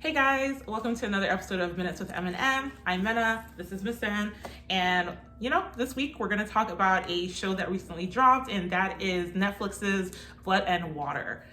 Hey guys, welcome to another episode of Minutes with M&M. I'm Mena, this is Miss N, and this week we're going to talk about a show that recently dropped, and that is Netflix's Blood and Water.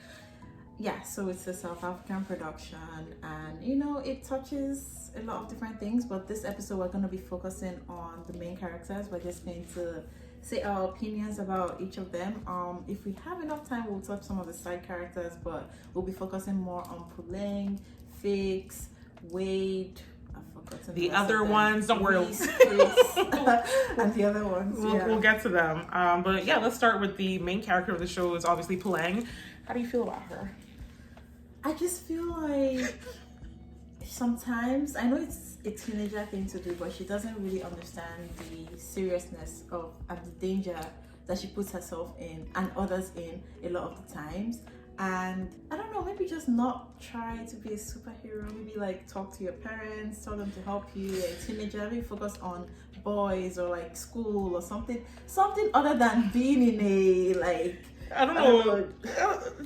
Yeah, so it's a South African production, and it touches a lot of different things, but this episode we're going to be focusing on the main characters. We're just going to say our opinions about each of them. If we have enough time, we'll touch some of the side characters, but we'll be focusing more on puleng, fiks, Wade, I've forgotten the other ones, don't worry. Reece, and the other ones. We'll get to them. But yeah, let's start with the main character of the show is obviously Puleng. How do you feel about her? I just feel like sometimes, I know it's a teenager thing to do, but she doesn't really understand the seriousness of and the danger that she puts herself in and others in a lot of the times. And I don't know, maybe just not try to be a superhero. Maybe like talk to your parents, tell them to help you. You're a teenager, maybe focus on boys or like school or something other than being in a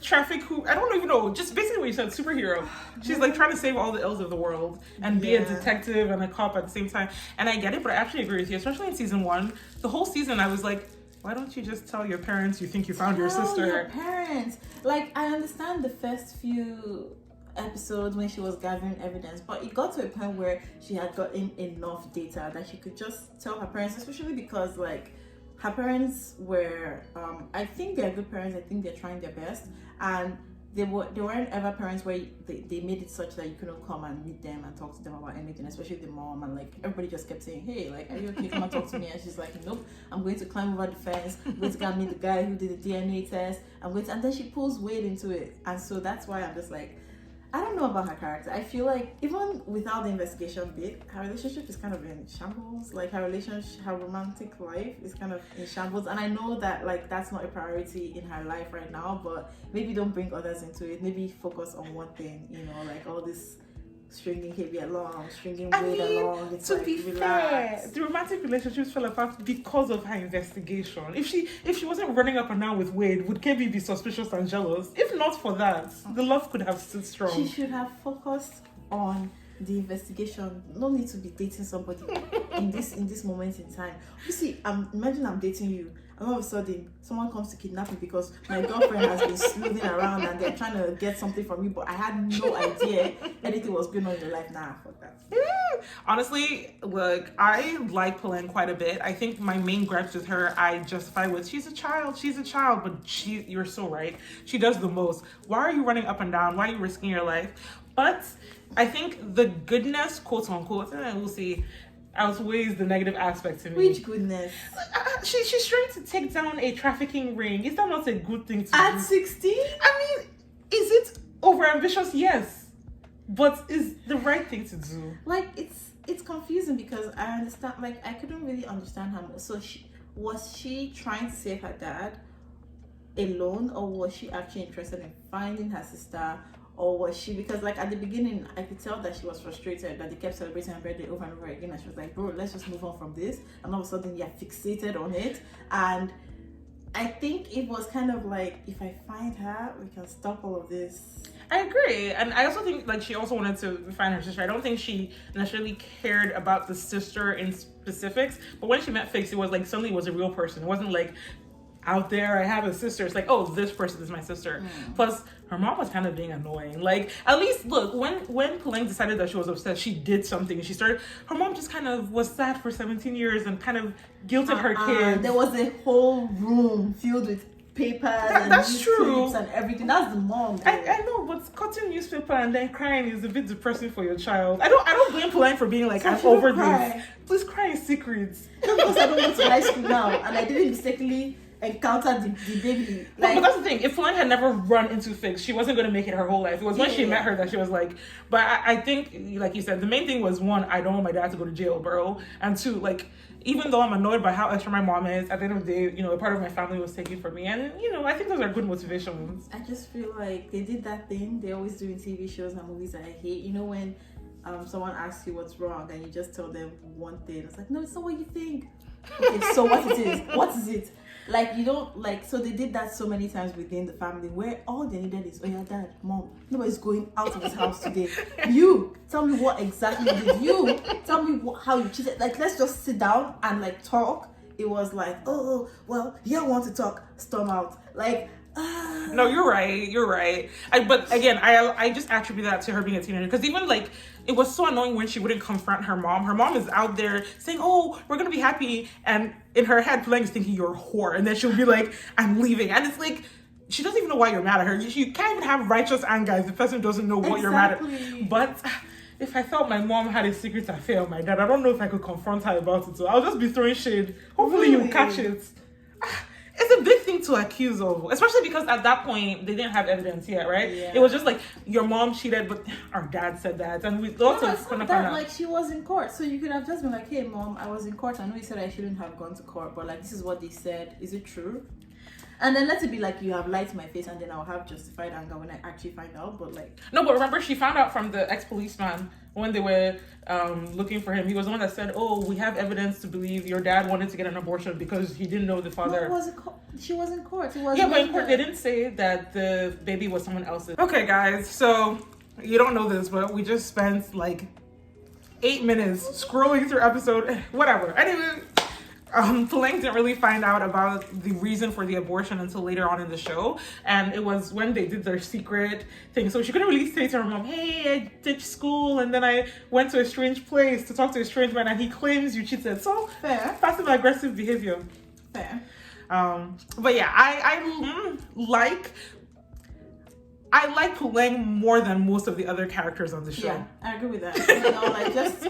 traffic I don't even know, just basically what you said, superhero. She's like trying to save all the ills of the world and be a detective and a cop at the same time. And I get it, but I actually agree with you, especially in season 1. The whole season I was like, why don't you just tell your parents you think you found your sister? Your parents. Like, I understand the first few episodes when she was gathering evidence, but it got to a point where she had gotten enough data that she could just tell her parents, especially because like her parents were I think they're good parents. I think they're trying their best, and they weren't ever parents where they made it such that you couldn't come and meet them and talk to them about anything, especially the mom. And like everybody just kept saying, hey, like, are you okay, come and talk to me? And she's like, nope, I'm going to climb over the fence, I'm going to go and meet the guy who did the DNA test, and then she pulls Wade into it. And so that's why I'm just like, I don't know about her character. I feel like even without the investigation bit, her relationship is kind of in shambles. Like her romantic life is kind of in shambles. And I know that like that's not a priority in her life right now, but maybe don't bring others into it. Maybe focus on one thing, like all this stringing KB along, stringing Wade along. It's to like, be fair, the romantic relationships fell apart because of her investigation. If she wasn't running up and down with Wade, would KB be suspicious and jealous? If not for that, the love could have stood strong. She should have focused on the investigation. No need to be dating somebody in this moment in time. You see, imagine I'm dating you, and all of a sudden someone comes to kidnap me because my girlfriend has been sleuthing around and they're trying to get something from you, but I had no idea anything was going on in your life. Nah, fuck that. Honestly, look, I like Puleng quite a bit. I think my main gripes with her, I justify with she's a child, but you're so right. She does the most. Why are you running up and down? Why are you risking your life? But I think the goodness, quote unquote, and we'll see, outweighs the negative aspect to me. Which goodness? She's trying to take down a trafficking ring. Is that not a good thing to do? At 16? I mean, is it overambitious? Yes. But is the right thing to do? Like, it's confusing because I understand, like, I couldn't really understand her. So was she trying to save her dad alone, or was she actually interested in finding her sister? Or was she, because like at the beginning I could tell that she was frustrated that they kept celebrating her birthday over and over again, and she was like, bro, let's just move on from this. And all of a sudden you're fixated on it. And I think it was kind of like, if I find her, we can stop all of this. I agree. And I also think like she also wanted to find her sister. I don't think she necessarily cared about the sister in specifics, but when she met Fiks, it was like suddenly it was a real person. It wasn't like out there, I have a sister. It's like, oh, this person is my sister. Plus, her mom was kind of being annoying. Like, at least, look, when Puleng decided that she was obsessed, she did something. Her mom just kind of was sad for 17 years and kind of guilted her kids. There was a whole room filled with papers and that's true and everything. That's the mom. I know, but cutting newspaper and then crying is a bit depressing for your child. I don't blame Puleng for being like, I'm over this. Please cry in secret. Just because I don't go to high school now and I didn't mistakenly encountered the baby. Like, but that's the thing. If Puleng had never run into Fiks, she wasn't going to make it her whole life. It was when she met her that she was like, but I think, like you said, the main thing was, one, I don't want my dad to go to jail, bro. And two, like, even though I'm annoyed by how extra my mom is, at the end of the day, a part of my family was taken from me. And, I think those are good motivations. I just feel like they did that thing they always do in TV shows and movies that I hate. When someone asks you what's wrong and you just tell them one thing. It's like, no, it's not what you think. Okay, so what it is? What is it? Like, you don't, like, so they did that so many times within the family where all they needed is, oh yeah, dad, mom, nobody's going out of this house today. You, tell me what exactly you did. You, tell me how you cheated. Like, let's just sit down and, like, talk. It was like, oh, well, you don't want to talk, storm out. Like, no, you're right. But again, I just attribute that to her being a teenager, because even like it was so annoying when she wouldn't confront her mom. Her mom is out there saying, oh, we're gonna be happy, and in her head puleng is thinking you're a whore, and then she'll be like, I'm leaving. And it's like, she doesn't even know why you're mad at her. You can't even have righteous anger if the person doesn't know what you're mad at. But if I felt my mom had a secret affair with my dad, I don't know if I could confront her about it. So I'll just be throwing shade. Hopefully you'll catch it. It's a big thing to accuse of, especially because at that point they didn't have evidence yet, right? Yeah. It was just like, your mom cheated, but our dad said that, and we lots of find out. Like, she was in court, so you could have just been like, hey mom, I was in court, I know you said I shouldn't have gone to court, but like, this is what they said, is it true? And then let it be like, you have lied to my face, and then I'll have justified anger when I actually find out. But like, no, but remember, she found out from the ex-policeman when they were looking for him. He was the one that said, oh, we have evidence to believe your dad wanted to get an abortion because he didn't know the father. She was in court. It was but in court they didn't say that the baby was someone else's. Okay, guys, so you don't know this, but we just spent like 8 minutes scrolling through episode, whatever. Anyway, puleng didn't really find out about the reason for the abortion until later on in the show, and it was when they did their secret thing. So she couldn't really say to her mom, hey, I ditched school and then I went to a strange place to talk to a strange man and he claims you cheated. So fair, passive aggressive behavior. Fair. But yeah, I like puleng more than most of the other characters on the show. Yeah, I agree with that. You know, like, just,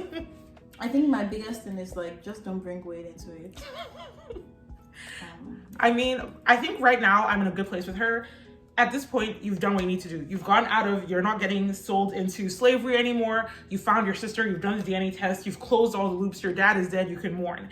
I think my biggest thing is like, just don't bring weight into it. I mean, I think right now I'm in a good place with her. At this point, you've done what you need to do. You've gone out of, you're not getting sold into slavery anymore. You found your sister, you've done the DNA test, you've closed all the loops, your dad is dead, you can mourn.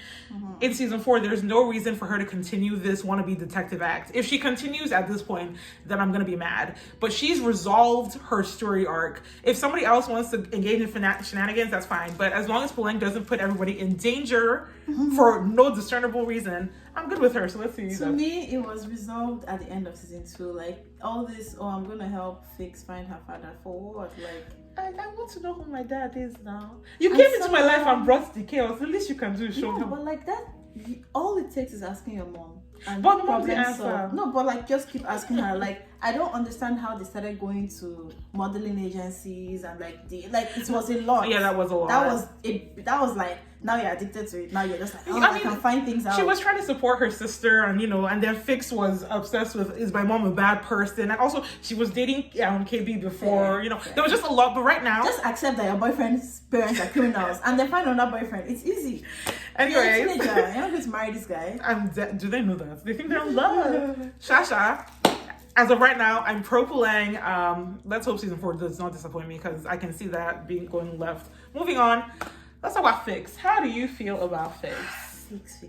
In season 4, there's no reason for her to continue this wannabe detective act. If she continues at this point, then I'm gonna be mad. But she's resolved her story arc. If somebody else wants to engage in shenanigans, that's fine. But as long as puleng doesn't put everybody in danger for no discernible reason, I'm good with her. So let's see. To me, it was resolved at the end of season 2. Like, all this, oh, I'm gonna help Fiks find her father, for what? Like, I want to know who my dad is now. You came into my life and brought the chaos. The least you can do is show him. But like that, all it takes is asking your mom. And but mom didn't answer. No, but like, just keep asking her. Like, I don't understand how they started going to modeling agencies and like it was a lot. Yeah, that was a lot. That was like, now you're addicted to it. Now you're just like, oh, I can find things out. She was trying to support her sister, and and then Fiks was obsessed with, is my mom a bad person? And also she was dating KB before. There was just a lot. But right now, just accept that your boyfriend's parents are criminals, and then find another boyfriend. It's easy. Anyway, you're a teenager. You're not going to marry this guy. Do they know that? They think they're in love. Shasha. As of right now, I'm pro puleng. Let's hope season 4 does not disappoint me, because I can see that going left. Moving on. Let's talk about Fiks. How do you feel about Fiks? Fiks.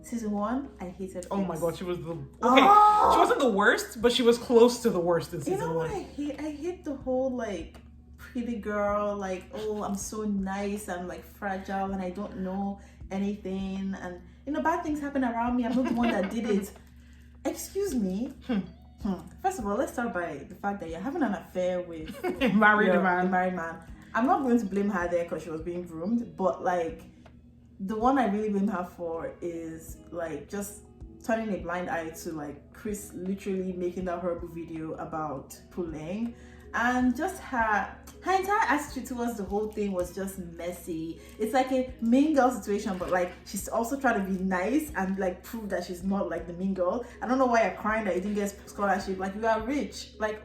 Season 1, I hated Fiks. Oh my god, she was she wasn't the worst, but she was close to the worst in season 1. You know what I hate? I hate the whole like pretty girl, like, oh, I'm so nice, I'm like fragile and I don't know anything, and bad things happen around me. I'm not the one that did it. Excuse me. First of all, let's start by the fact that you're having an affair with a married married man. I'm not going to blame her there because she was being groomed, but like, the one I really blame her for is like just turning a blind eye to like Chris literally making that horrible video about puleng, and just her entire attitude towards the whole thing was just messy. It's like a mean girl situation, but like, she's also trying to be nice and like prove that she's not like the mean girl. I don't know why you're crying that you didn't get a scholarship. Like, you are rich. Like,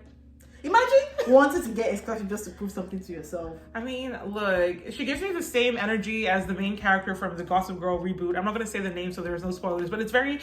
imagine wanting to get a scholarship just to prove something to yourself. I mean, look, she gives me the same energy as the main character from the Gossip Girl reboot. I'm not going to say the name so there's no spoilers, but it's I'm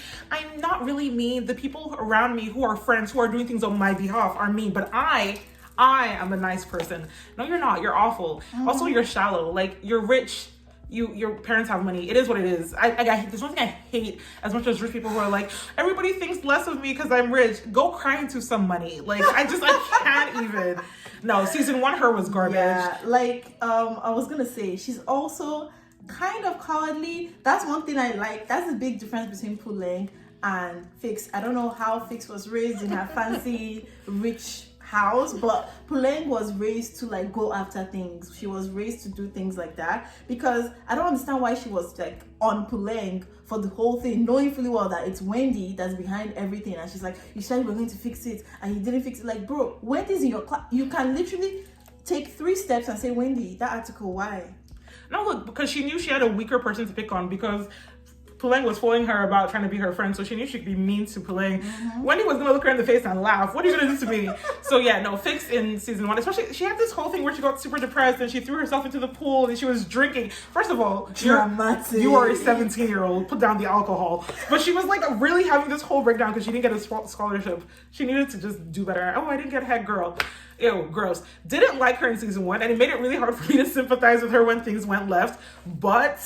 not really mean. The people around me who are friends, who are doing things on my behalf are mean, but I am a nice person. No, you're not. You're awful. Also, you're shallow. Like, you're rich. Your parents have money. It is what it is. There's one thing I hate as much as rich people who are like, everybody thinks less of me because I'm rich. Go cry into some money. Like, I can't even. No, season 1, her was garbage. Yeah, like, I was gonna say, she's also kind of cowardly. That's one thing I like. That's the big difference between puleng and fiks. I don't know how fiks was raised in her fancy rich house, but puleng was raised to like go after things. She was raised to do things like that, because I don't understand why she was like on puleng for the whole thing, knowing fully well that it's Wendy that's behind everything. And she's like, you said you were going to fix it and you didn't fix it. Like, bro, Wendy's in your class. You can literally take 3 steps and say, Wendy, that article, why? No, look, because she knew she had a weaker person to pick on, because Puleng was following her about trying to be her friend, so she knew she could be mean to Puleng. Wendy was gonna look her in the face and laugh. What are you gonna do to me? So yeah, no, fiks in season 1, especially, she had this whole thing where she got super depressed and she threw herself into the pool and she was drinking. First of all, you are a 17-year-old. Put down the alcohol. But she was like really having this whole breakdown because she didn't get a scholarship. She needed to just do better. Oh, I didn't get head, girl. Ew, gross. Didn't like her in season 1, and it made it really hard for me to sympathize with her when things went left. But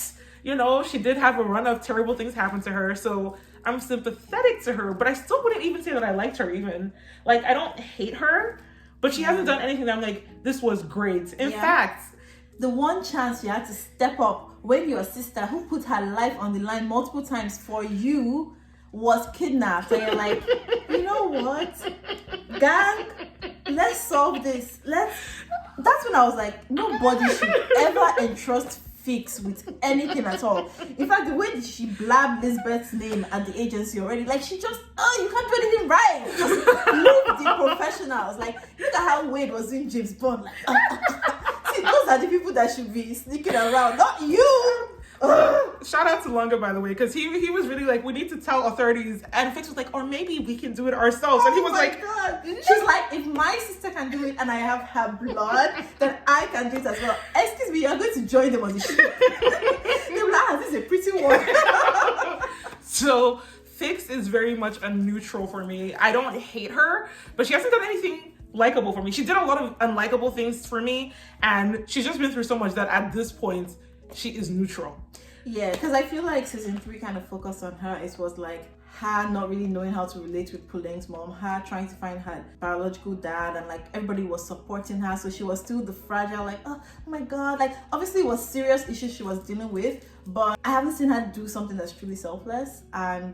you know, she did have a run of terrible things happen to her, so I'm sympathetic to her, but I still wouldn't even say that I liked her even. Like, I don't hate her, but she hasn't done anything that I'm like, this was great. In fact, the one chance you had to step up when your sister, who put her life on the line multiple times for you, was kidnapped, and you're like, you know what, gang, let's solve this. That's when I was like, nobody should ever entrust fiks with anything at all. In fact, the way she blabbed Lisbeth's name at the agency already, like, she just, you can't do anything right. Just leave the professionals. Like, look at how Wade was doing James Bond. Like, see, those are the people that should be sneaking around, not you. Shout out to Lunga, by the way, because he was really like, we need to tell authorities, and Fiks was like, or maybe we can do it ourselves. And he was like, God. She's like, if my sister can do it and I have her blood, then I can do it as well. Excuse me, you're going to join them on the ship. They're like, this is a pretty one. So Fiks is very much a neutral for me. I don't hate her, but she hasn't done anything likable for me. She did a lot of unlikable things for me, and she's just been through so much that at this point she is neutral. Yeah, because I feel like season 3 kind of focused on her. It was like her not really knowing how to relate with Puleng's mom, her trying to find her biological dad, and like everybody was supporting her, so she was still the fragile, like, oh my god, like obviously it was serious issues she was dealing with, but I haven't seen her do something that's truly selfless. And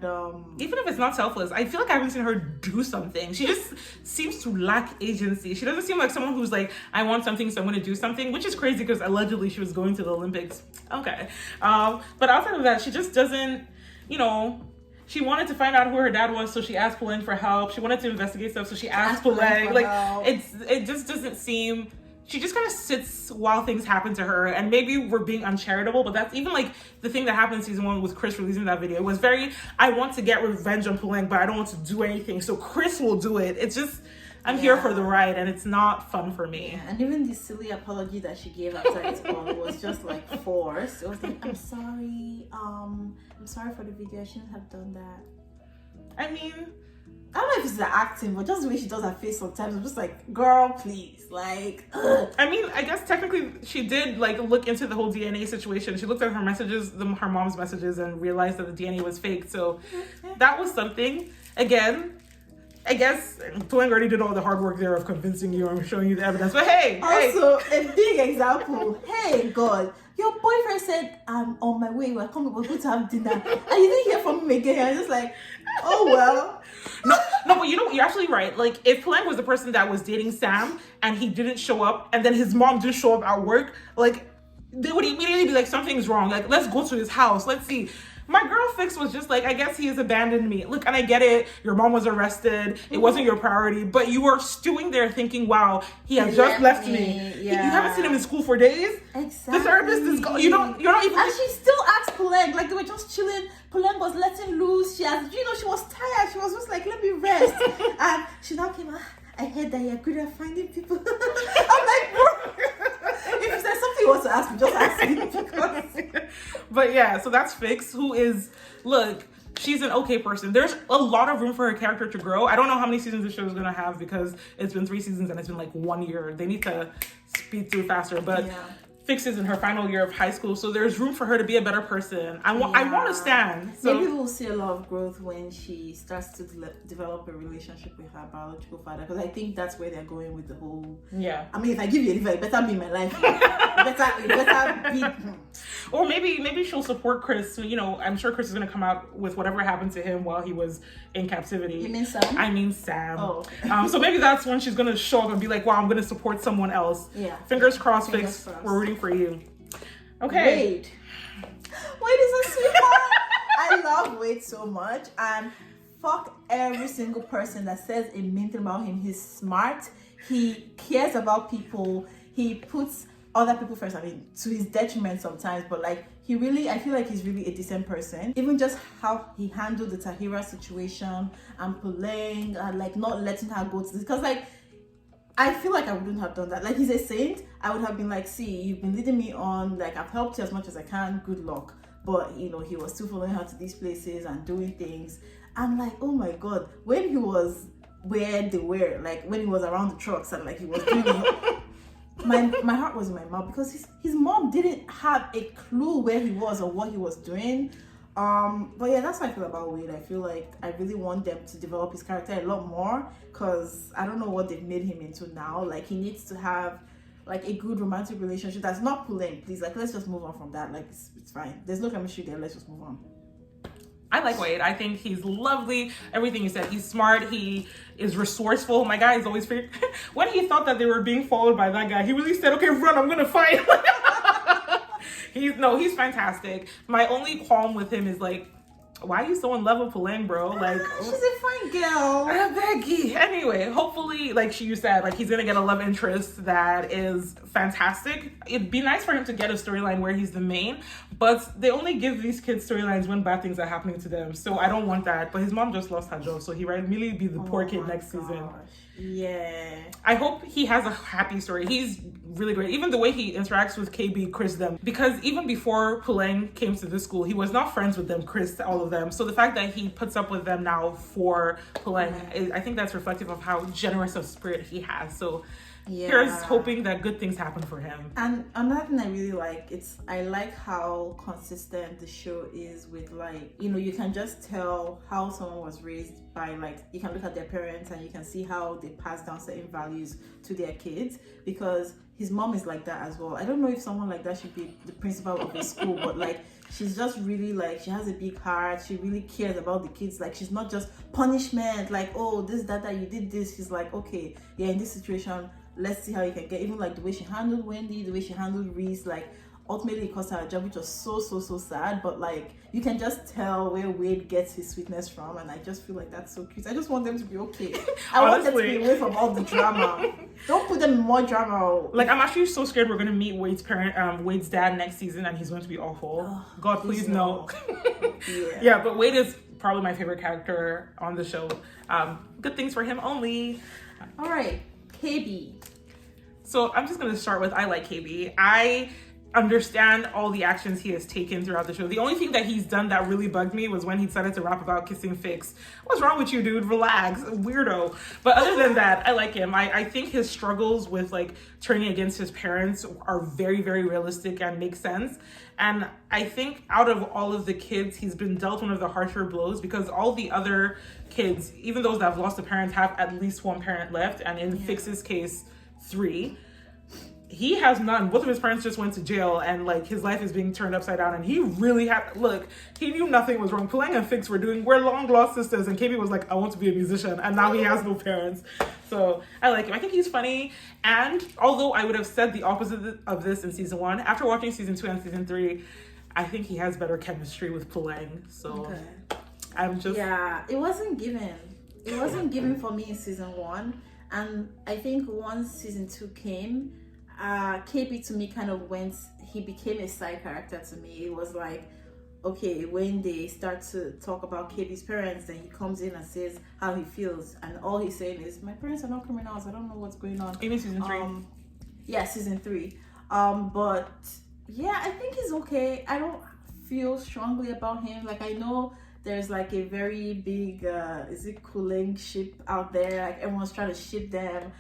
even if it's not selfless, I feel like I haven't seen her do something. She just seems to lack agency. She doesn't seem like someone who's like, I want something, so I'm going to do something, which is crazy because allegedly she was going to the Olympics. Okay. But outside of that, she just doesn't, you know, she wanted to find out who her dad was, so she asked Puleng for help. She wanted to investigate stuff, so she asked Puleng. Like, it just doesn't seem. She just kind of sits while things happen to her, and maybe we're being uncharitable, but that's even like the thing that happened in season 1 with Chris releasing that video. It was very, I want to get revenge on Puleng, but I don't want to do anything, so Chris will do it. It's just, I'm here for the ride, and it's not fun for me. Yeah, and even the silly apology that she gave after it all was just like forced. It was like, I'm sorry for the video. I shouldn't have done that. I mean, I don't know if it's the acting, but just the way she does her face sometimes, I'm just like, girl, please. Like, ugh. I mean, I guess technically she did like look into the whole DNA situation. She looked at her messages, her mom's messages, and realized that the DNA was fake. So that was something. Again, I guess Puleng already did all the hard work there of convincing you and showing you the evidence. But hey, also a big example. Hey, God, your boyfriend said, I'm on my way. We're going to have dinner, and you didn't hear from him again. I'm just like, oh well. No, but you know, you're actually right. Like, if Puleng was the person that was dating Sam and he didn't show up, and then his mom didn't show up at work, like, they would immediately be like, something's wrong. Like, let's go to his house. Let's see. My girl Fiks was just like, I guess he has abandoned me. Look, and I get it. Your mom was arrested. It wasn't your priority. But you were stewing there thinking, wow, he has just left me. Yeah. You haven't seen him in school for days? Exactly. The therapist is gone. You're not even... And she still asked Puleng, like they were just chilling. Puleng was letting loose. She was tired. She was just like, let me rest. And she now came out, I heard that you're good at finding people. I'm like, bro. If there's something you want to ask me, just ask me. Because... But yeah, so that's Fiks, who is, look, she's an okay person. There's a lot of room for her character to grow. I don't know how many seasons the show is going to have because it's been 3 seasons and it's been like 1 year. They need to speed through faster. But Fix is in her final year of high school, so there's room for her to be a better person. I want to stand. So maybe we'll see a lot of growth when she starts to develop a relationship with her biological father, because I think that's where they're going with the whole. Yeah. I mean, if I give you advice, it better be my life. It better be. Or maybe she'll support Chris. You know, I'm sure Chris is gonna come out with whatever happened to him while he was in captivity. You mean Sam? I mean Sam. Oh. Okay. So maybe that's when she's gonna show up and be like, "Wow, I'm gonna support someone else." Yeah. Fingers crossed, Fingers Fix. crossed. We're rooting for you. Okay. Wade is a sweetheart. I love Wade so much, and fuck every single person that says a mean thing about him. He's smart. He cares about people. He puts other people first. I mean, to his detriment sometimes, but like I feel like he's really a decent person. Even just how he handled the Tahira situation and puleng and like not letting her go to this, because like I feel like I wouldn't have done that. Like, he's a saint. I would have been like, see, you've been leading me on, like, I've helped you as much as I can, good luck. But, you know, he was still following her to these places and doing things. I'm like, oh my God, when he was where they were, like, when he was around the trucks and, like, he was doing it, my heart was in my mouth, because his mom didn't have a clue where he was or what he was doing. But yeah, that's how I feel about Wade. I feel like I really want them to develop his character a lot more, because I don't know what they've made him into now. Like, he needs to have like a good romantic relationship that's not pulling, please. Like, let's just move on from that. Like, it's fine. There's no chemistry there. Let's just move on. I like Wade. I think he's lovely. Everything you said. He's smart. He is resourceful. My guy is always figured. When he thought that they were being followed by that guy, he really said, "Okay, run. I'm gonna fight." He's fantastic. My only qualm with him is like, why are you so in love with Puleng, bro? Like, she's a fine girl. Becky. Anyway, hopefully, like you said, like he's gonna get a love interest that is fantastic. It'd be nice for him to get a storyline where he's the main, but they only give these kids storylines when bad things are happening to them. So I don't want that. But his mom just lost her job, so he might really be the poor kid next season. Yeah. I hope he has a happy story. He's really great. Even the way he interacts with KB, Chris, them. Because even before Puleng came to this school, he was not friends with them, Chris, all of them. So the fact that he puts up with them now for Puleng, I think that's reflective of how generous of spirit he has. So here's hoping that good things happen for him. And another thing I really like, I like how consistent the show is with, like, you know, you can just tell how someone was raised by, like, you can look at their parents and you can see how they pass down certain values to their kids, because his mom is like that as well. I don't know if someone like that should be the principal of a school, but like, she's just really, like, she has a big heart. She really cares about the kids. Like, she's not just punishment, like, oh, this, that, you did this. She's like, okay, yeah, in this situation, let's see how you can get. Even like the way she handled Wendy, the way she handled Reece, like, ultimately it cost her a job, which was so sad. But like, you can just tell where Wade gets his sweetness from, and I just feel like that's so cute. I just want them to be okay. I want them to be away from all the drama. Don't put them in more drama. Like, I'm actually so scared we're gonna meet Wade's Wade's dad next season, and he's going to be awful. Oh, God, please no. Yeah, but Wade is probably my favorite character on the show. Good things for him only. All right, KB. So I'm just going to start with, I like KB. I understand all the actions he has taken throughout the show. The only thing that he's done that really bugged me was when he decided to rap about kissing Fix. What's wrong with you, dude? Relax. Weirdo. But other than that, I like him. I think his struggles with like turning against his parents are very, very realistic and make sense. And I think out of all of the kids, he's been dealt one of the harsher blows, because all the other kids, even those that have lost a parent, have at least one parent left. And in Fix's case, 3. He has none. Both of his parents just went to jail, and like his life is being turned upside down, and he really had, look, he knew nothing was wrong. Puleng and Fix we're long lost sisters, and KB was like, I want to be a musician, and now he has no parents. So I like him. I think he's funny, and although I would have said the opposite of this in season 1, after watching season 2 and season 3, I think he has better chemistry with Puleng. So I'm just... Yeah, it wasn't given. It wasn't given for me in season 1. And I think once season 2 came, KB to me kind of he became a side character to me. It was like, okay, when they start to talk about KB's parents, then he comes in and says how he feels. And all he's saying is, my parents are not criminals. I don't know what's going on. Even season 3. Yeah, season 3. But yeah, I think he's okay. I don't feel strongly about him. Like, I know there's like a very big, is it Puleng ship out there? Like, everyone's trying to ship them.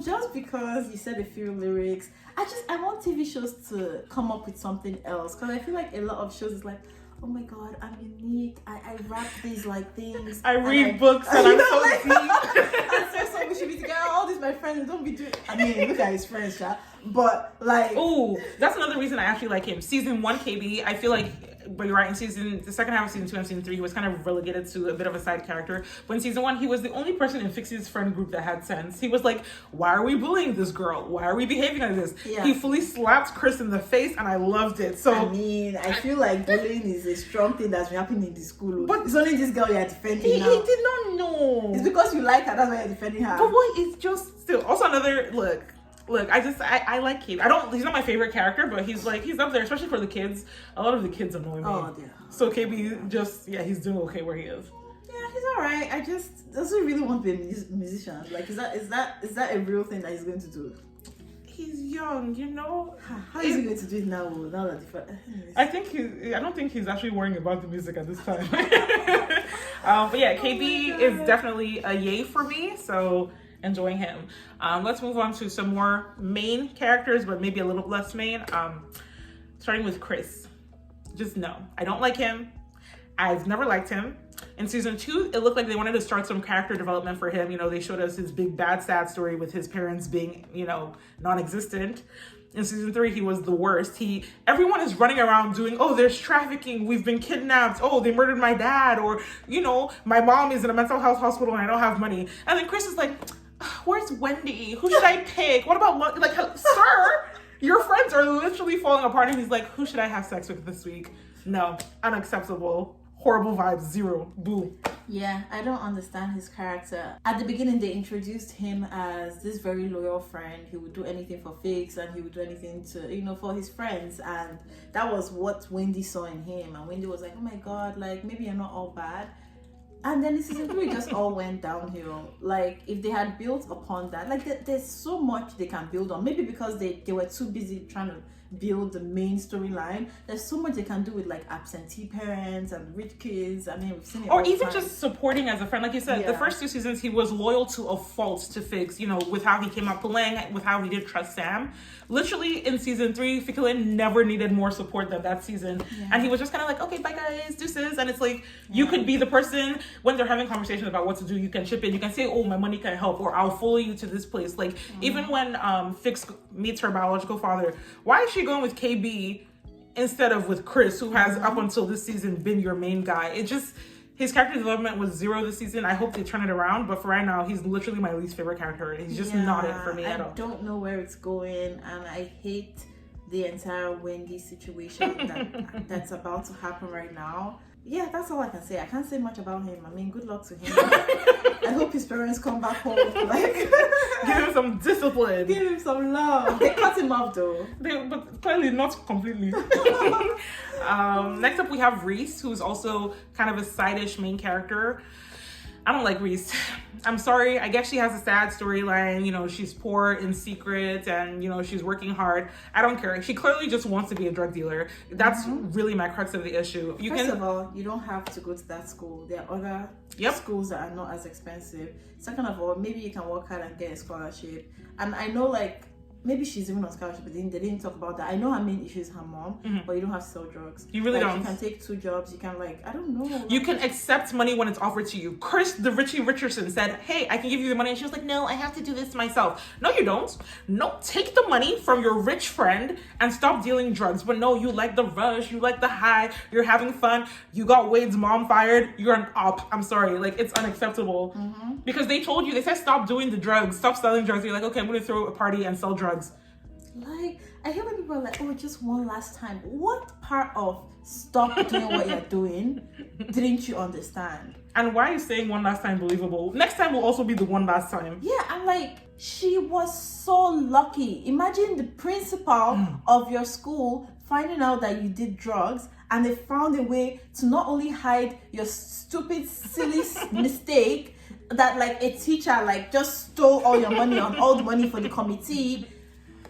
Just because you said a few lyrics, I want TV shows to come up with something else, because I feel like a lot of shows is like, oh my god, I'm unique. I rap these like things. I read books and I'm so like, deep. I'm so we should be together. All these my friends, don't be doing. I mean, look at his friends, chat. But like, oh, that's another reason I actually like him. Season 1, KB, I feel like, but you're right, the second half of season 2 and season 3, he was kind of relegated to a bit of a side character. But in season 1, he was the only person in Fiks's friend group that had sense. He was like, why are we bullying this girl? Why are we behaving like this? Yeah. He fully slapped Chris in the face, and I loved it. So I mean, I feel like bullying is a strong thing that's been happening in the school. But it's only this girl you're defending now. He did not know. It's because you like her, that's why you're defending her. But what is just still also another look, I like KB. He's not my favorite character, but he's up there, especially for the kids. A lot of the kids annoy me. Oh yeah. So KB he's doing okay where he is. Yeah, he's alright. I just doesn't really want to be a musician. Like, is that a real thing that he's going to do? He's young, you know. How is he going to do it now? Now that I don't think he's actually worrying about the music at this time. But yeah, KB is definitely a yay for me. So enjoying him. Let's move on to some more main characters, but maybe a little less main. Starting with Chris. Just no, I don't like him. I've never liked him. In season 2, it looked like they wanted to start some character development for him. You know, they showed us his big bad sad story with his parents being, non-existent. In season 3, he was the worst. Everyone is running around doing, oh, there's trafficking, we've been kidnapped, oh, they murdered my dad, or, my mom is in a mental health hospital and I don't have money. And then Chris is like, where's Wendy? Who should I pick? What about, sir, your friends are literally falling apart. And he's like, who should I have sex with this week? No, unacceptable. Horrible vibes, 0, boo. Yeah, I don't understand his character. At the beginning, they introduced him as this very loyal friend. He would do anything for Fiks, and he would do anything to, for his friends. And that was what Wendy saw in him. And Wendy was like, oh my God, like, maybe you're not all bad. And then in season 3, it just all went downhill. Like, if they had built upon that, like, there's so much they can build on. Maybe because they were too busy trying to build the main storyline. There's so much they can do with, like, absentee parents and rich kids. I mean, we've seen it or all even time. just supporting as a friend. Like you said, the first 2 seasons, he was loyal to a fault to Fiks, with how he came out puleng, with how he did trust Sam. Literally, in season 3, fikile never needed more support than that season. Yeah. And he was just kind of like, okay, bye guys, deuces. And it's like, you could be the person, when they're having conversations about what to do, you can chip in. You can say, oh, my money can help, or I'll follow you to this place. Like, even when Fiks meets her biological father, why is she going with KB instead of with Chris, who has up until this season been your main guy? It just, his character development was 0 this season. I hope they turn it around, but for right now, he's literally my least favorite character. He's just not it for me at all. I don't know where it's going, and I hate the entire Wendy situation that's about to happen right now. Yeah, that's all I can say. I can't say much about him. I mean, good luck to him. I hope his parents come back home. Like, give him some discipline. Give him some love. They cut him off though. But clearly not completely. Next up, we have Reece, who's also kind of a side-ish main character. I don't like Reece. I'm sorry. I guess she has a sad storyline. She's poor in secret and, she's working hard. I don't care. She clearly just wants to be a drug dealer. That's really my crux of the issue. First of all, you don't have to go to that school. There are other schools that are not as expensive. Second of all, maybe you can work hard and get a scholarship. And I know, like, maybe she's even on scholarship, but they didn't talk about that. I know her main issue is her mom, but you don't have to sell drugs. You really don't. You can take 2 jobs. You can, I don't know. You can accept money when it's offered to you. Chris, the Richie Richardson, said, hey, I can give you the money. And she was like, no, I have to do this myself. No, you don't. No, take the money from your rich friend and stop dealing drugs. But no, you like the rush. You like the high. You're having fun. You got Wade's mom fired. You're an op. I'm sorry. Like, it's unacceptable. Because they told you, they said, stop doing the drugs. Stop selling drugs. You're like, okay, I'm going to throw a party and sell drugs. Like, I hear when people are like, oh, just one last time. What part of stop doing what you're doing didn't you understand? And why are you saying one last time believable? Next time will also be the one last time. Yeah, I'm like, she was so lucky. Imagine the principal of your school finding out that you did drugs, and they found a way to not only hide your stupid, silly mistake that, like, a teacher, like, just stole all your money on all the money for the committee.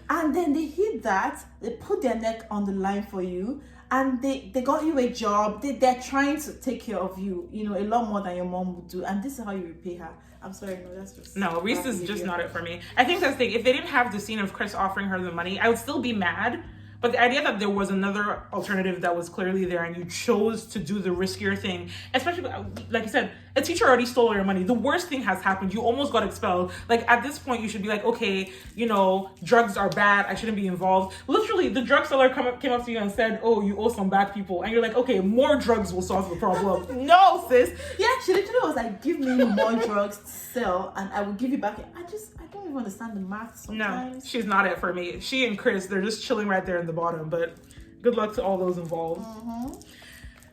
And then they hit that, they put their neck on the line for you, and they got you a job. They're trying to take care of you, you know, a lot more than your mom would do, and this is how you repay her. I'm sorry, no, that's just... No, Reece is just not it for me. I think that's the thing. If they didn't have the scene of Chris offering her the money, I would still be mad. But the idea that there was another alternative that was clearly there and you chose to do the riskier thing, especially, like you said, a teacher already stole your money. The worst thing has happened. You almost got expelled. Like, at this point, you should be like, okay, you know, drugs are bad. I shouldn't be involved. Literally, the drug seller came up to you and said, oh, you owe some bad people. And you're like, okay, more drugs will solve the problem. No, sis. Yeah, she literally was like, give me more drugs to sell and I will give you back. I don't even understand the math sometimes. No, she's not it for me. She and Chris, they're just chilling right there in the bottom, but good luck to all those involved.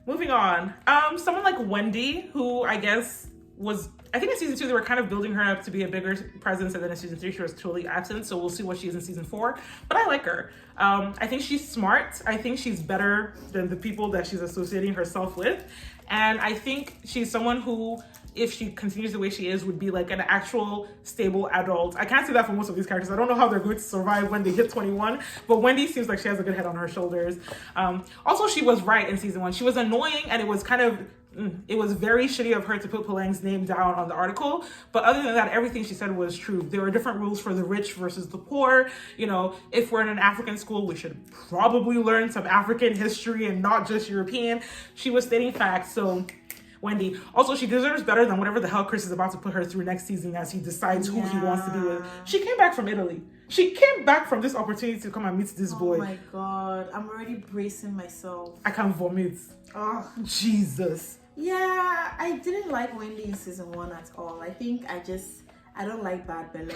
Moving on. Someone like Wendy, who I guess was, I think in season 2, they were kind of building her up to be a bigger presence, and then in season 3, she was totally absent, so we'll see what she is in season 4. But I like her. I think she's smart. I think she's better than the people that she's associating herself with. And I think she's someone who, if she continues the way she is, would be like an actual stable adult. I can't say that for most of these characters. I don't know how they're going to survive when they hit 21, but Wendy seems like she has a good head on her shoulders. Also, she was right in season 1. She was annoying, and it was kind of, it was very shitty of her to put puleng's name down on the article. But other than that, everything she said was true. There were different rules for the rich versus the poor. You know, if we're in an African school, we should probably learn some African history and not just European. She was stating facts, so... Wendy. Also, she deserves better than whatever the hell Chris is about to put her through next season as he decides who he wants to be with. She came back from Italy. She came back from this opportunity to come and meet this boy. Oh my God. I'm already bracing myself. I can vomit. Oh, Jesus. Yeah, I didn't like Wendy in season 1 at all. I think I don't like bad bhele.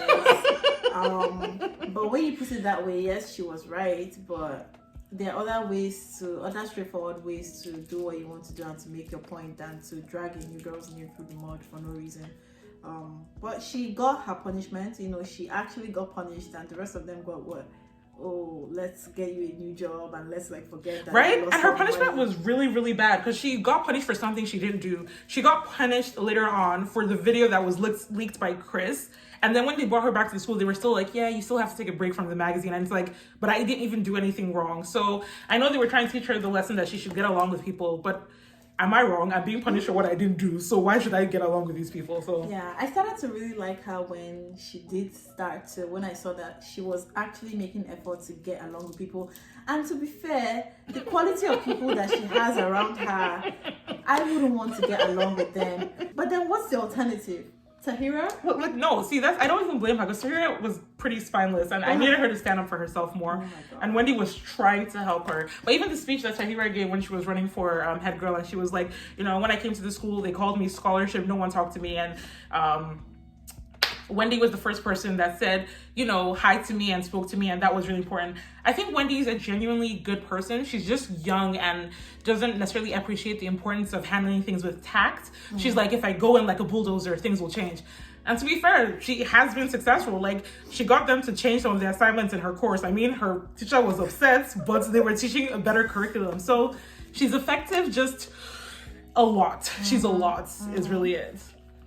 But when you put it that way, yes, she was right, but there are other straightforward ways to do what you want to do and to make your point than to drag in new girls in your through the mud for no reason. But she got her punishment. You know, she actually got punished, and the rest of them got what? Oh, let's get you a new job and let's like forget that. Right? And her punishment was really, really bad because she got punished for something she didn't do. She got punished later on for the video that was leaked by Chris. And then when they brought her back to the school, they were still like, yeah, you still have to take a break from the magazine. And it's like, but I didn't even do anything wrong. So I know they were trying to teach her the lesson that she should get along with people, but am I wrong? I'm being punished for what I didn't do. So why should I get along with these people? So yeah, I started to really like her when she did start to, when I saw that she was actually making effort to get along with people. And to be fair, the quality of people that she has around her, I wouldn't want to get along with them. But then what's the alternative? Tahira? Well, like, no, see, I don't even blame her because Tahira was pretty spineless and I needed her to stand up for herself more. Oh and Wendy was trying to help her. But even the speech that Tahira gave when she was running for head girl, and she was like, you know, when I came to the school, they called me scholarship, no one talked to me. And Wendy was the first person that said, you know, hi to me and spoke to me, and that was really important. I think Wendy's a genuinely good person. She's just young and doesn't necessarily appreciate the importance of handling things with tact. She's like, if I go in like a bulldozer, things will change. And to be fair, she has been successful. Like, she got them to change some of the assignments in her course. I mean, her teacher was upset, but they were teaching a better curriculum. So she's effective, just a lot. She's a lot, is really it.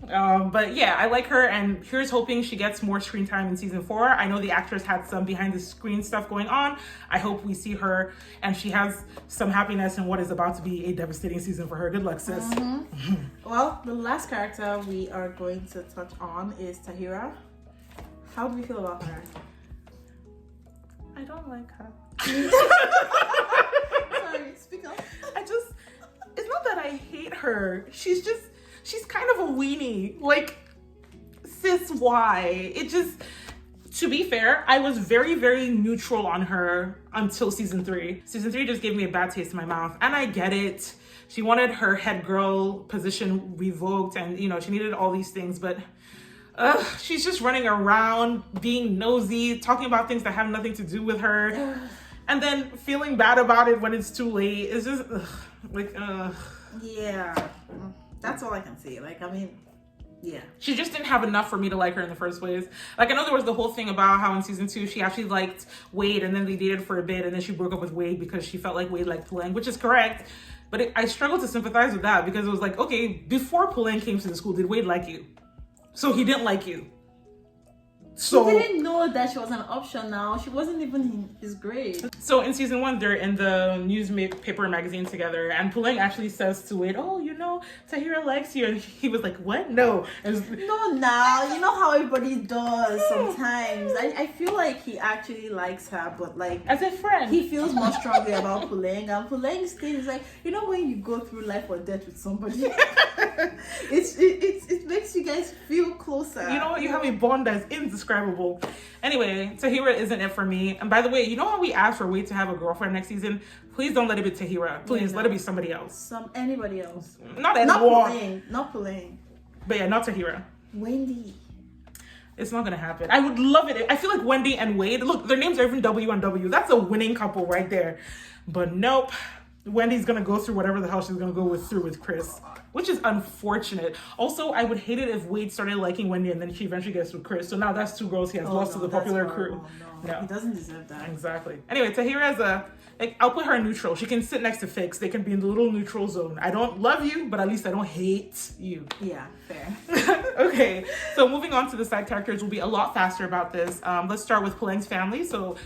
But yeah, I like her, and here's hoping she gets more screen time in season 4. I know the actress had some behind the screen stuff going on. I hope we see her and she has some happiness in what is about to be a devastating season for her. Good luck, sis. Well, the last character we are going to touch on is Tahira. How do we feel about her? I don't like her. Sorry, speak up. It's not that I hate her. She's kind of a weenie. Like, sis, why? To be fair, I was very, very neutral on her until season 3. Season 3 just gave me a bad taste in my mouth, and I get it. She wanted her head girl position revoked, and, you know, she needed all these things, but she's just running around, being nosy, talking about things that have nothing to do with her, and then feeling bad about it when it's too late. It's just, Yeah. That's all I can say. Like, I mean, yeah. She just didn't have enough for me to like her in the first place. Like, I know there was the whole thing about how in season 2, she actually liked Wade, and then they dated for a bit, and then she broke up with Wade because she felt like Wade liked puleng, which is correct. But I struggled to sympathize with that because it was like, okay, before puleng came to the school, did Wade like you? So he didn't like you. So he didn't know that she was an option now. She wasn't even in his grade. So in season 1, they're in the newspaper and magazine together, and Puleng actually says to Wade, "Oh, you know, Tahira likes you," and he was like, "What? No." No, now you know how everybody does sometimes. I feel like he actually likes her, but like as a friend, he feels more strongly about Puleng, and Puleng's thing is like, you know, when you go through life or death with somebody, it makes you guys feel closer. You know, you have a bond that's indescribable. Anyway, Tahira isn't it for me. And by the way, you know how we asked for Wade to have a girlfriend next season? Please don't let it be Tahira. Please let it be somebody else. Anybody else. Not anyone. Not Puleng. But yeah, not Tahira. Wendy. It's not gonna happen. I would love it. I feel like Wendy and Wade, look, their names are even W and W. That's a winning couple right there. But nope. Wendy's gonna go through whatever the hell she's gonna go through with Chris, which is unfortunate. Also, I would hate it if Wade started liking Wendy and then she eventually gets with Chris. So now that's 2 girls he has lost to the popular crew. No, he doesn't deserve that. Exactly. Anyway, Tahira has I'll put her in neutral. She can sit next to Fiks. They can be in the little neutral zone. I don't love you, but at least I don't hate you. Yeah, fair. Okay, so moving on to the side characters, we'll be a lot faster about this. Let's start with Colin'S family. So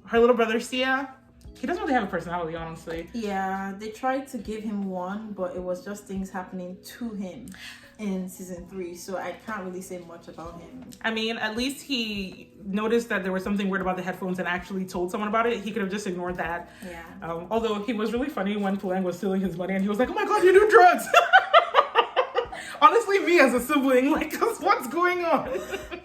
her little brother, Sia, he doesn't really have a personality, honestly. Yeah, they tried to give him one, but it was just things happening to him in season 3, so I can't really say much about him. I mean, at least he noticed that there was something weird about the headphones and actually told someone about it. He could have just ignored that. Yeah. Although he was really funny when Puleng was stealing his money and he was like, "Oh my god, you do drugs!" Honestly, me as a sibling, like, what's going on?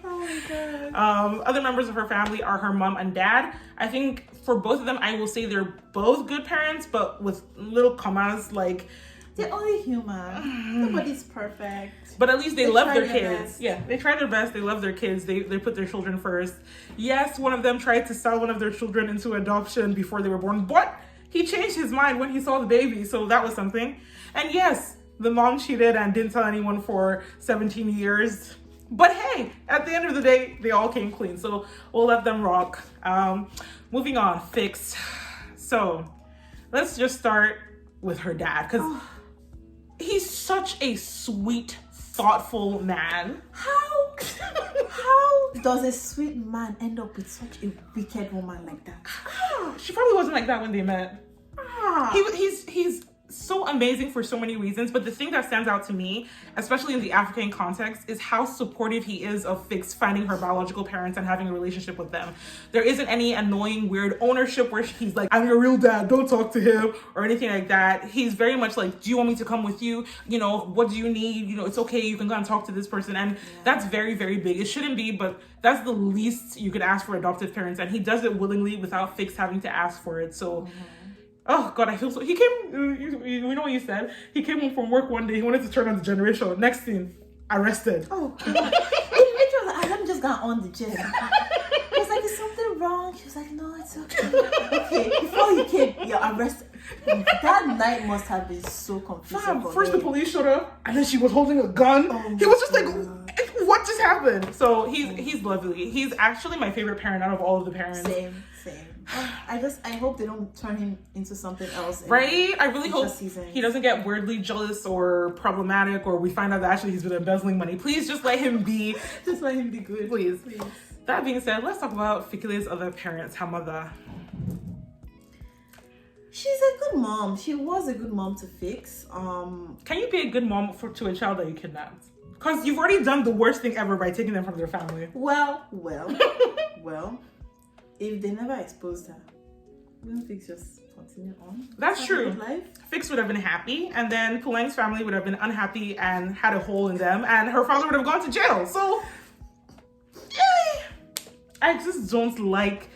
Oh my god. Other members of her family are her mom and dad. I think for both of them, I will say they're both good parents, but with little commas, like, they're only human. Nobody's perfect. But at least they love their kids. Best. Yeah, they try their best. They love their kids. They put their children first. Yes, one of them tried to sell one of their children into adoption before they were born, but he changed his mind when he saw the baby, so that was something. And yes, the mom cheated and didn't tell anyone for 17 years. But hey, at the end of the day, they all came clean, so we'll let them rock. Moving on, Fiks. So let's just start with her dad, because he's such a sweet, thoughtful man. How does a sweet man end up with such a wicked woman like that? She probably wasn't like that when they met. He's so amazing for so many reasons, but the thing that stands out to me, especially in the African context, is how supportive he is of Fiks finding her biological parents and having a relationship with them. There isn't any annoying, weird ownership where he's like, "I'm your real dad, don't talk to him," or anything like that. He's very much like, "Do you want me to come with you? You know, what do you need? You know, it's okay, you can go and talk to this person." And that's very, very big. It shouldn't be, but that's the least you could ask for adoptive parents, and he does it willingly without Fiks having to ask for it. So oh God, I feel so. He came, you know what you said? He came home from work one day, he wanted to turn on the generation. Next thing, arrested. Oh God. He literally was like, "I'm just gonna on the gen." He was like, "Is something wrong?" She was like, "No, it's okay." Okay, before he came, you're arrested. That night must have been so confusing. First the police showed up, and then she was holding a gun. He was just like, "What just happened?" So he's lovely. He's actually my favorite parent out of all of the parents. Same. I hope they don't turn him into something else. Right? I really hope season. He doesn't get weirdly jealous or problematic, or we find out that actually he's been embezzling money. Please just let him be. Just let him be good. Please. That being said, let's talk about Fikile's other parents, her mother. She's a good mom. She was a good mom to Fiks. Can you be a good mom to a child that you kidnapped? Because you've already done the worst thing ever by taking them from their family. Well. If they never exposed her, wouldn't Fiks just continue on? That's true. Life? Fiks would have been happy, and then Puleng's family would have been unhappy and had a hole in them, and her father would have gone to jail. So, yay! I just don't like.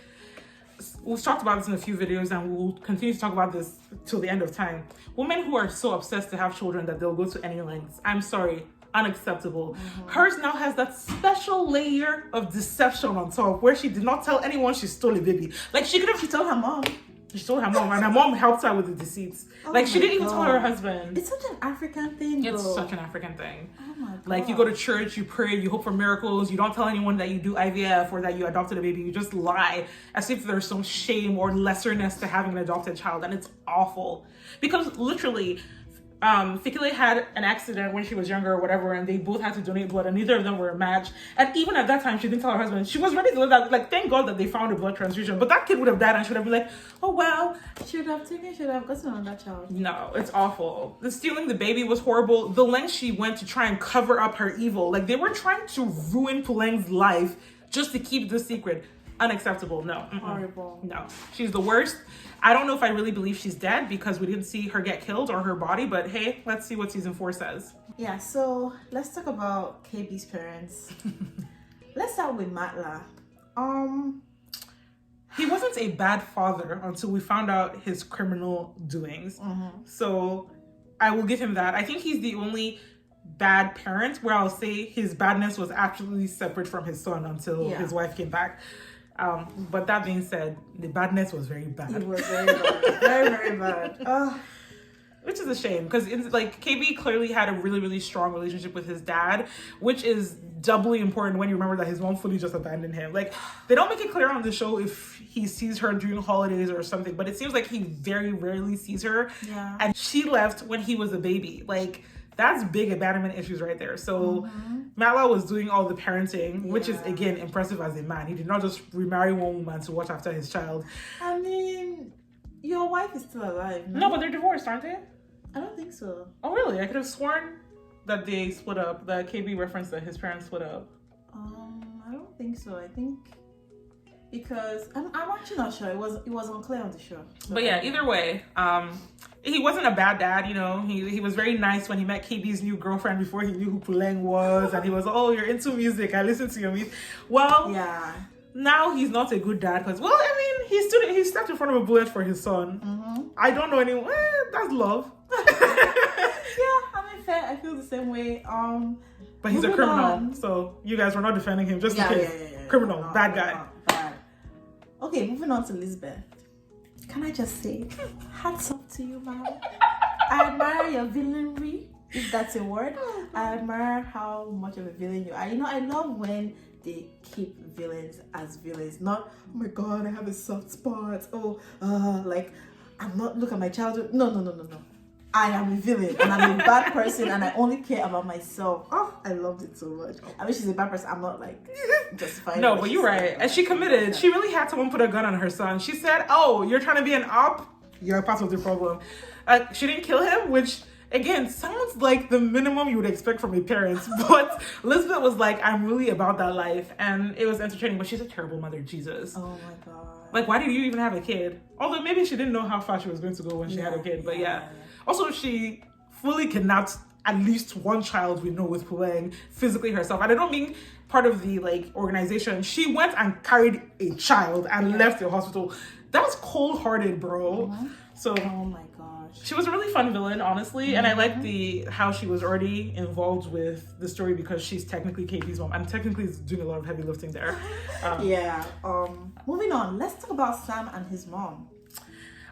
We've talked about this in a few videos, and we'll continue to talk about this till the end of time. Women who are so obsessed to have children that they'll go to any lengths. I'm sorry. Unacceptable. Hers now has that special layer of deception on top where she did not tell anyone she stole a baby. Like she told her mom. She told her mom, and her mom helped her with the deceits. Like she didn't even tell her husband. It's such an African thing. It's such an African thing. Oh my God. Like you go to church, you pray, you hope for miracles. You don't tell anyone that you do IVF or that you adopted a baby. You just lie as if there's some shame or lesserness to having an adopted child, and it's awful because literally Fikile had an accident when she was younger or whatever, and they both had to donate blood, and neither of them were a match. And even at that time, she didn't tell her husband. She was ready to live that. Like, thank God that they found a blood transfusion. But that kid would have died, and should have been like, oh well. Should have gotten on that child. No, it's awful. The stealing the baby was horrible. The length she went to try and cover up her evil. Like, they were trying to ruin Puleng's life just to keep this secret. Unacceptable. No. Horrible. No. She's the worst. I don't know if I really believe she's dead because we didn't see her get killed or her body, but hey, let's see what season 4 says. Yeah, so let's talk about KB's parents. Let's start with Matla. He wasn't a bad father until we found out his criminal doings. So I will give him that. I think he's the only bad parent where I'll say his badness was actually separate from his son until his wife came back. But that being said, the badness was very bad. It was very bad. Very, very bad. Which is a shame because like KB clearly had a really, really strong relationship with his dad, which is doubly important when you remember that his mom fully just abandoned him. Like, they don't make it clear on the show if he sees her during holidays or something, but it seems like he very rarely sees her. Yeah. And she left when he was a baby. Like, that's big abandonment issues right there. So Matla was doing all the parenting, which is, again, impressive as a man. He did not just remarry one woman to watch after his child. I mean, your wife is still alive. No, but they're divorced, aren't they? I don't think so. Oh, really? I could have sworn that they split up. That KB referenced that his parents split up. I don't think so. I think because I'm actually not sure. It was unclear on the show. So. But yeah, either way, he wasn't a bad dad. You know, he was very nice when he met KB's new girlfriend before he knew who Puleng was, and he was, oh, you're into music. I listen to your music. Well, yeah. Now he's not a good dad because, well, I mean, he stepped in front of a bullet for his son. I don't know anyone. That's love. Yeah, I mean, fair. I feel the same way. But he's a criminal, so you guys were not defending him just in case. Yeah. Criminal, bad guy. Bad. Okay, moving on to Lisbeth. Can I just say, hats off to you, ma'am. I admire your villainry, if that's a word. I admire how much of a villain you are. You know, I love when they keep villains as villains, not, oh my god, I have a soft spot. Oh, like, I'm not, look at my childhood. No. I am a villain and I'm a bad person and I only care about myself. Oh, I loved it so much. I mean, she's a bad person. I'm not like justifying. No, but you're right. And she committed. Yeah. She really had someone put a gun on her son. She said, oh, you're trying to be an op? You're part of the problem. She didn't kill him, which again sounds like the minimum you would expect from a parent. But Lisbeth was like, I'm really about that life. And it was entertaining, but she's a terrible mother, Jesus. Oh my God. Like, why did you even have a kid? Although maybe she didn't know how far she was going to go when she had a kid, but yeah. Also, she fully kidnapped at least one child we know with Puleng physically herself. And I don't mean part of the like organization. She went and carried a child and left the hospital. That was cold-hearted, bro. So, oh my gosh. She was a really fun villain, honestly. And I like how she was already involved with the story because she's technically KB's mom and technically is doing a lot of heavy lifting there. Moving on, let's talk about Sam and his mom.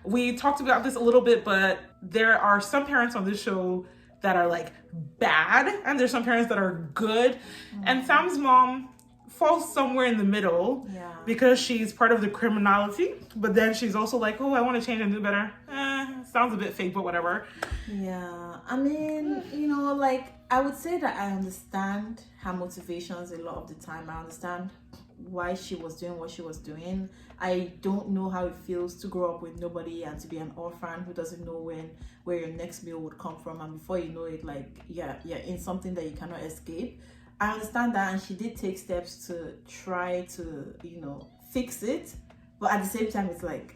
We talked about this a little bit, but there are some parents on this show that are like bad and there's some parents that are good. And Sam's mom falls somewhere in the middle because she's part of the criminality, but then she's also like, oh, I want to change and do better. Sounds a bit fake, but whatever. Yeah, I mean, you know, like, I would say that I understand her motivations a lot of the time. I understand why she was doing what she was doing. I don't know how it feels to grow up with nobody and to be an orphan who doesn't know where your next meal would come from, and before you know it, like, you're in something that you cannot escape. I understand that, and she did take steps to try to, you know, fix it, but at the same time it's like,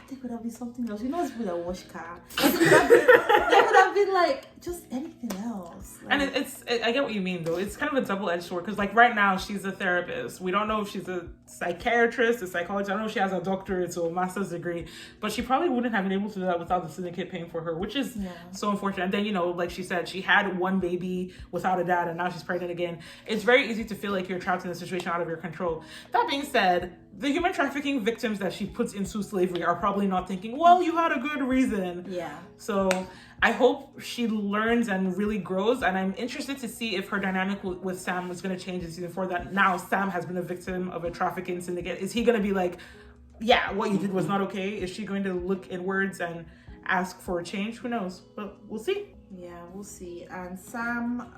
there could have been something else. You know, it's people that wash car. There could have been like just anything else. Like, and I get what you mean though. It's kind of a double-edged sword because like right now she's a therapist. We don't know if she's a psychiatrist, a psychologist. I don't know if she has a doctorate or a master's degree, but she probably wouldn't have been able to do that without the syndicate paying for her, which is so unfortunate. And then, you know, like she said, she had one baby without a dad and now she's pregnant again. It's very easy to feel like you're trapped in a situation out of your control. That being said, the human trafficking victims that she puts into slavery are probably not thinking, well, you had a good reason. Yeah. So I hope she learns and really grows. And I'm interested to see if her dynamic with Sam is going to change in season 4, that now Sam has been a victim of a trafficking syndicate. Is he going to be like, yeah, what you did was not okay? Is she going to look inwards and ask for a change. Who knows? But we'll see. Yeah, we'll see. And Sam,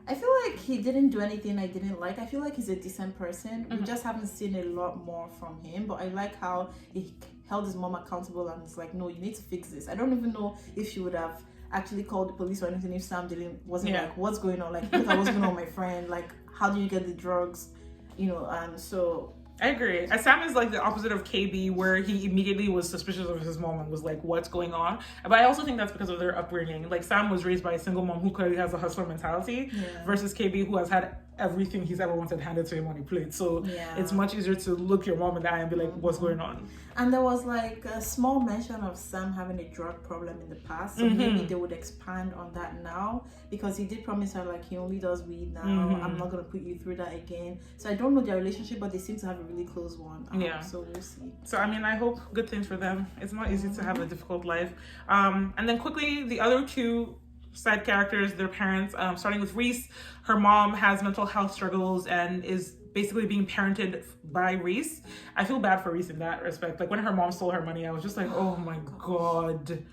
I feel like he didn't do anything I didn't like. I feel like he's a decent person. We just haven't seen a lot more from him. But I like how he held his mom accountable and it's like, no, you need to fix this. I don't even know if she would have actually called the police or anything if Sam wasn't like, what's going on? Like, look at what's going on with my friend. Like, how do you get the drugs? You know, and so I agree. Sam is like the opposite of KB, where he immediately was suspicious of his mom and was like, what's going on? But I also think that's because of their upbringing. Like, Sam was raised by a single mom who clearly has a hustler mentality versus KB, who has had everything he's ever wanted handed to him on a plate. So it's much easier to look your mom in the eye and be like, what's going on? And there was like a small mention of Sam having a drug problem in the past. So maybe they would expand on that now, because he did promise her like he only does weed now. I'm not going to put you through that again. So I don't know their relationship, but they seem to have a really close one. So we'll see. So I mean, I hope good things for them. It's not easy to have a difficult life. And then quickly, the other two side characters, their parents, starting with Reece. Her mom has mental health struggles and is basically being parented by Reece. I feel bad for Reece in that respect. Like, when her mom stole her money, I was just like, oh my God.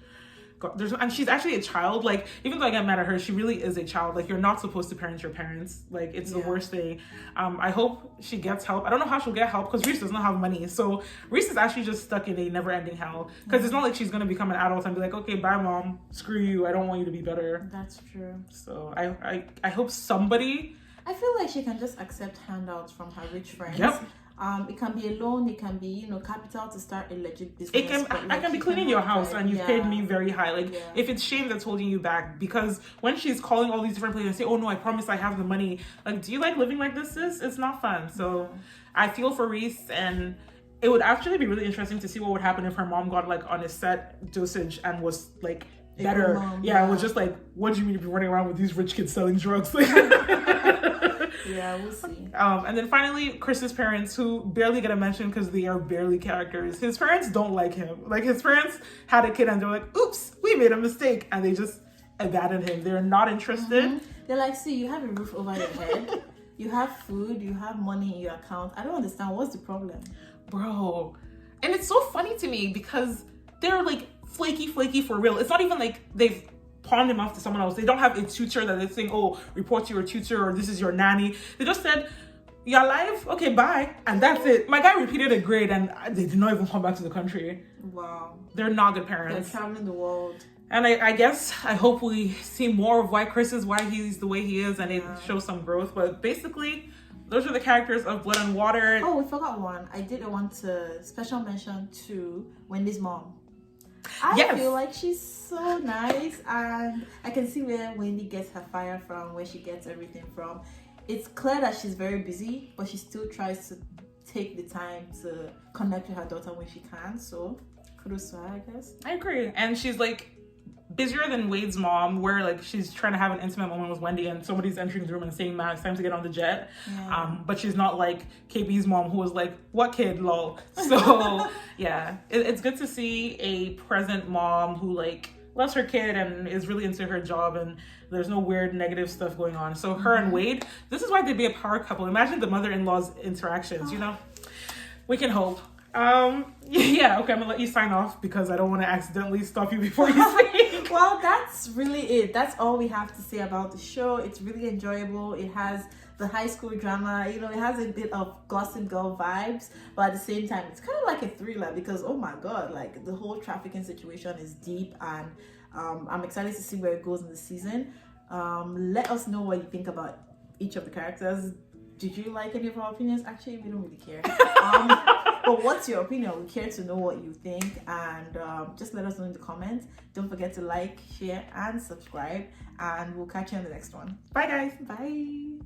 And she's actually a child. Like, even though I get mad at her, she really is a child. Like, you're not supposed to parent your parents. Like, it's the worst thing. I hope she gets help. I don't know how she'll get help because Reece does not have money. So Reece is actually just stuck in a never-ending hell, because it's not like she's gonna become an adult and be like, okay, bye mom, screw you, I don't want you to be better. That's true. So I hope somebody. I feel like she can just accept handouts from her rich friends. Yep. It can be a loan, it can be, capital to start a legit business. I can be cleaning your house and you've paid me very high. Like, if it's shame that's holding you back, because when she's calling all these different places and say, oh no, I promise I have the money. Like, do you like living like this, sis? It's not fun. So I feel for Reece, and it would actually be really interesting to see what would happen if her mom got like on a set dosage and was like better. It was just like, what do you mean to be running around with these rich kids selling drugs? Yeah, we'll see. And then finally, Chris's parents, who barely get a mention because they are barely characters. His parents don't like him. Like, his parents had a kid and they're like, oops, we made a mistake. And they just abandoned him. They're not interested. They're like, see, you have a roof over your head. You have food. You have money in your account. I don't understand. What's the problem? Bro. And it's so funny to me because they're like flaky for real. It's not even like they've pawned him off to someone else. They don't have a tutor that they're saying, oh, report to your tutor, or this is your nanny. They just said, you're alive? Okay, bye. And that's it. My guy repeated a grade and they did not even come back to the country. Wow. They're not good parents. They're traveling the world. And I guess, I hope we see more of why he's the way he is, and it shows some growth. But basically, those are the characters of Blood and Water. Oh, we forgot one. I did want to special mention to Wendy's mom. I feel like she's so nice, and I can see where Wendy gets her fire from, where she gets everything from. It's clear that she's very busy, but she still tries to take the time to connect with her daughter when she can. So kudos to her, I guess. I agree. And she's like busier than Wade's mom, where like she's trying to have an intimate moment with Wendy and somebody's entering the room and saying, "Ma, it's time to get on the jet." But she's not like KB's mom, who was like, "What kid, lol." So it's good to see a present mom who like loves her kid and is really into her job, and there's no weird negative stuff going on. So her and Wade, this is why they'd be a power couple. Imagine the mother-in-law's interactions, we can hope. Okay, I'm gonna let you sign off because I don't want to accidentally stop you before you speak. Well, that's really it. That's all we have to say about the show. It's really enjoyable. It has the high school drama, it has a bit of Gossip Girl vibes, but at the same time, it's kind of like a thriller because, oh my God, like the whole trafficking situation is deep, and I'm excited to see where it goes in the season. Let us know what you think about each of the characters. Did you like any of our opinions? Actually, we don't really care. But what's your opinion? We care to know what you think, and just let us know in the comments. Don't forget to like, share, and subscribe, and we'll catch you on the next one. Bye, guys. Bye.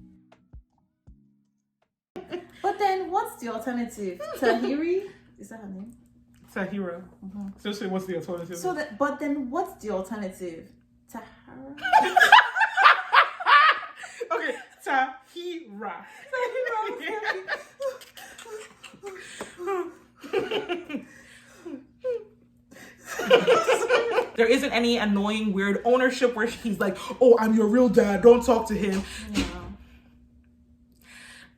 But then, what's the alternative? Tahiri? Is that her name? Tahira. So what's the alternative? But then, what's the alternative? Tahira. Okay, Tahira. There isn't any annoying weird ownership where he's like, oh, I'm your real dad, don't talk to him.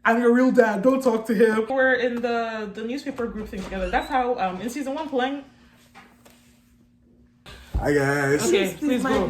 I'm your real dad, don't talk to him. We're in the newspaper group thing together. That's how in season 1 puleng Hi guys. Okay, please go.